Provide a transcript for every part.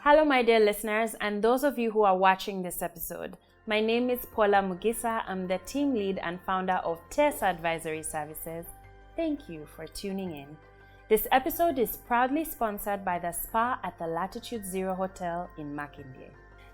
Hello, my dear listeners, and those of you who are watching this episode. My name is Paula Mugisa. I'm the team lead and founder of TES Advisory Services. Thank you for tuning in. This episode is proudly sponsored by the spa at the Latitude Zero Hotel in Makindye.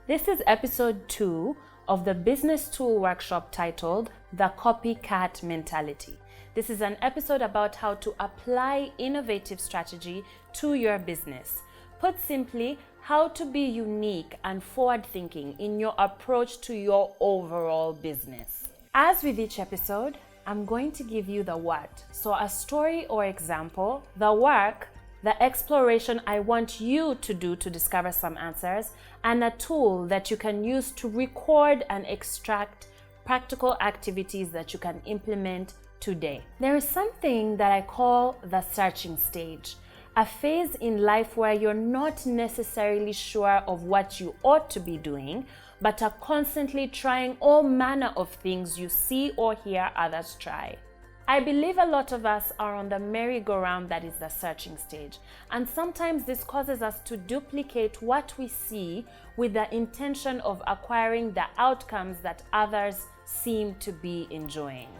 This is episode 2 of the business tool workshop titled The Copycat Mentality. This is an episode about how to apply innovative strategy to your business. Put simply, how to be unique and forward-thinking in your approach to your overall business. As with each episode, I'm going to give you the what. So a story or example, the work, the exploration I want you to do to discover some answers, and a tool that you can use to record and extract practical activities that you can implement today. There is something that I call the searching stage. A phase in life where you're not necessarily sure of what you ought to be doing, but are constantly trying all manner of things you see or hear others try. I believe a lot of us are on the merry-go-round that is the searching stage, and sometimes this causes us to duplicate what we see with the intention of acquiring the outcomes that others seem to be enjoying.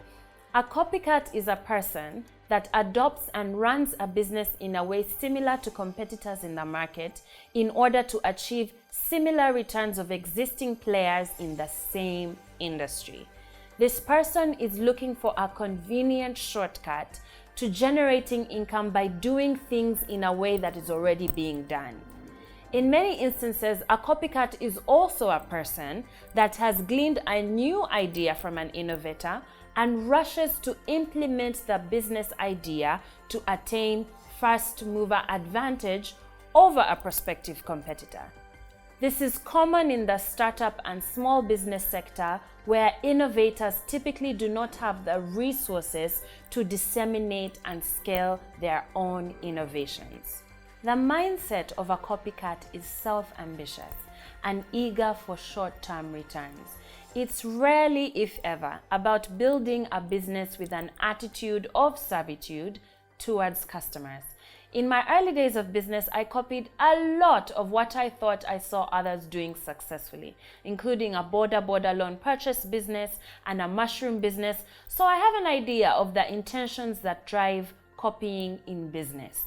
A copycat is a person that adopts and runs a business in a way similar to competitors in the market in order to achieve similar returns of existing players in the same industry. This person is looking for a convenient shortcut to generating income by doing things in a way that is already being done. In many instances, a copycat is also a person that has gleaned a new idea from an innovator and rushes to implement the business idea to attain first mover advantage over a prospective competitor. This is common in the startup and small business sector, where innovators typically do not have the resources to disseminate and scale their own innovations. The mindset of a copycat is self-ambitious and eager for short-term returns. It's rarely, if ever, about building a business with an attitude of servitude towards customers. In my early days of business, I copied a lot of what I thought I saw others doing successfully, including a border loan purchase business and a mushroom business, so I have an idea of the intentions that drive copying in business.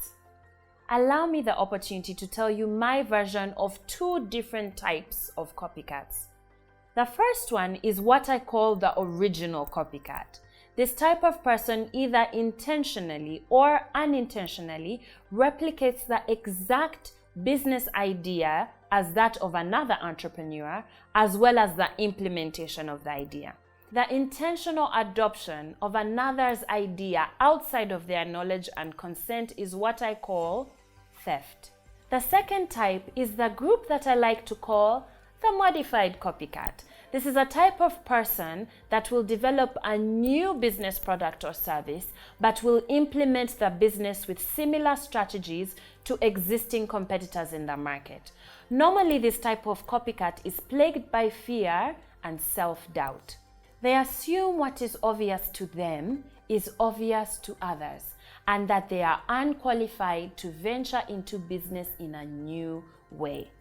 Allow me the opportunity to tell you my version of 2 different types of copycats. The first one is what I call the original copycat. This type of person either intentionally or unintentionally replicates the exact business idea as that of another entrepreneur, as well as the implementation of the idea. The intentional adoption of another's idea outside of their knowledge and consent is what I call theft. The second type is the group that I like to call the modified copycat. This is a type of person that will develop a new business product or service, but will implement the business with similar strategies to existing competitors in the market. Normally, this type of copycat is plagued by fear and self-doubt. They assume what is obvious to them is obvious to others, and that they are unqualified to venture into business in a new way.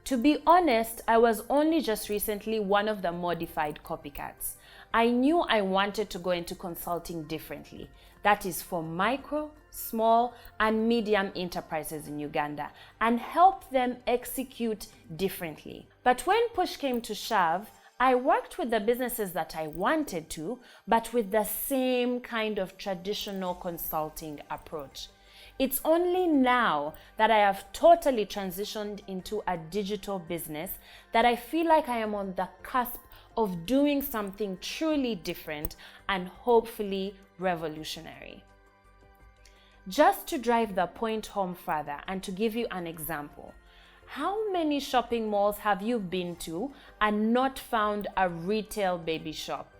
To be honest, I was only just recently one of the modified copycats. I knew I wanted to go into consulting differently. That is for micro, small, and medium enterprises in Uganda, and help them execute differently. But when push came to shove, I worked with the businesses that I wanted to, but with the same kind of traditional consulting approach. It's only now that I have totally transitioned into a digital business that I feel like I am on the cusp of doing something truly different and hopefully revolutionary. Just to drive the point home further and to give you an example, how many shopping malls have you been to and not found a retail baby shop?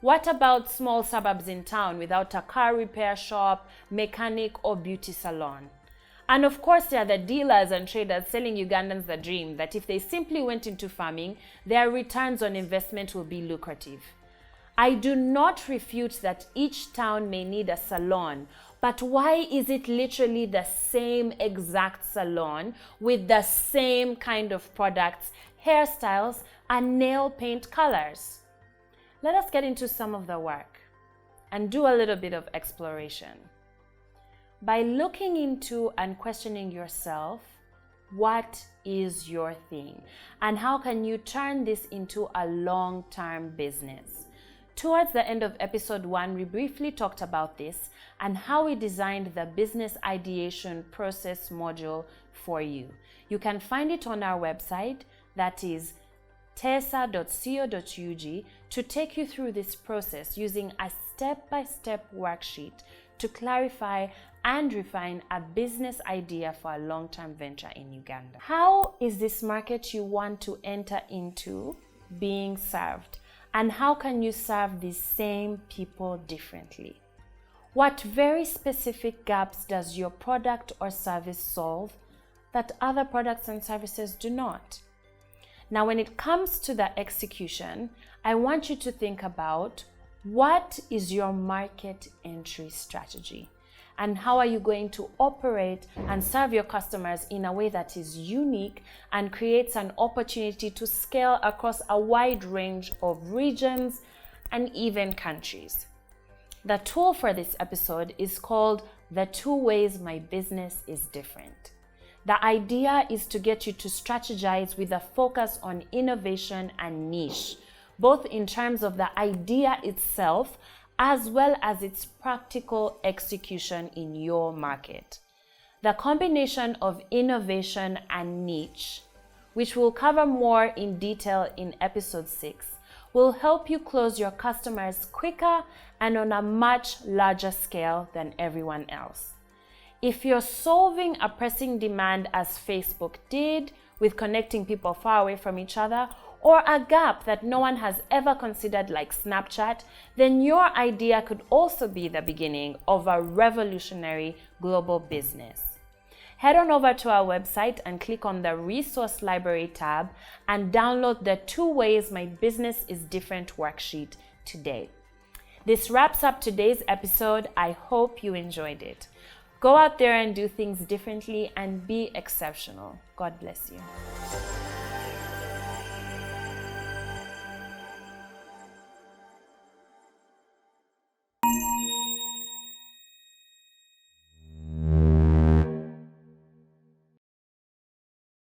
What about small suburbs in town without a car repair shop, mechanic, or beauty salon? And of course, there are the dealers and traders selling Ugandans the dream that if they simply went into farming, their returns on investment will be lucrative. I do not refute that each town may need a salon, but why is it literally the same exact salon with the same kind of products, hairstyles, and nail paint colors? Let us get into some of the work and do a little bit of exploration. By looking into and questioning yourself, what is your thing? And how can you turn this into a long-term business? Towards the end of episode 1, we briefly talked about this and how we designed the business ideation process module for you. You can find it on our website, that is tesa.co.ug, to take you through this process using a step-by-step worksheet to clarify and refine a business idea for a long-term venture in Uganda. How is this market you want to enter into being served? And how can you serve these same people differently? What very specific gaps does your product or service solve that other products and services do not? Now, when it comes to the execution, I want you to think about what is your market entry strategy and how are you going to operate and serve your customers in a way that is unique and creates an opportunity to scale across a wide range of regions and even countries. The tool for this episode is called The 2 Ways My Business is Different. The idea is to get you to strategize with a focus on innovation and niche, both in terms of the idea itself as well as its practical execution in your market. The combination of innovation and niche, which we'll cover more in detail in episode 6, will help you close your customers quicker and on a much larger scale than everyone else. If you're solving a pressing demand as Facebook did with connecting people far away from each other, or a gap that no one has ever considered like Snapchat, then your idea could also be the beginning of a revolutionary global business. Head on over to our website and click on the Resource Library tab and download the 2 Ways My Business is Different worksheet today. This wraps up today's episode. I hope you enjoyed it. Go out there and do things differently and be exceptional. God bless you.